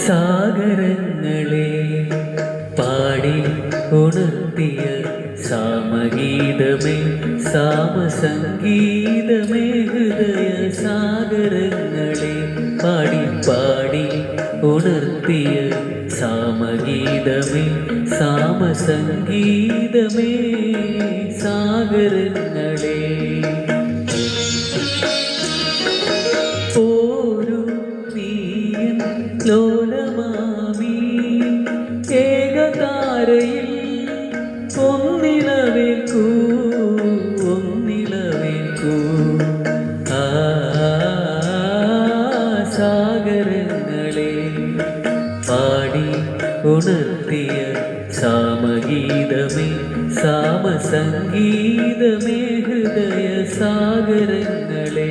സാഗരങ്ങളെ പാടി ഉണർത്തിയ സാമഗീതമേ സാമസംഗീതമേ ഹൃദയ സാഗരങ്ങളെ പാടി പാടി ഉണർത്തിയ സാമഗീതമേ സാമസംഗീതമേ സാഗരങ്ങളെ ഓരോ നീയൻ ലോലമാമി ഏകതാരയിൽ ഒന്നിളവേൽക്കൂ ഒന്നിളവേൽക്കൂ ആ സാഗരങ്ങളെ പാടി ഉണർത്തിയ സാമഗീതമേ സാമസംഗീതമേ ഹൃദയ സാഗരങ്ങളെ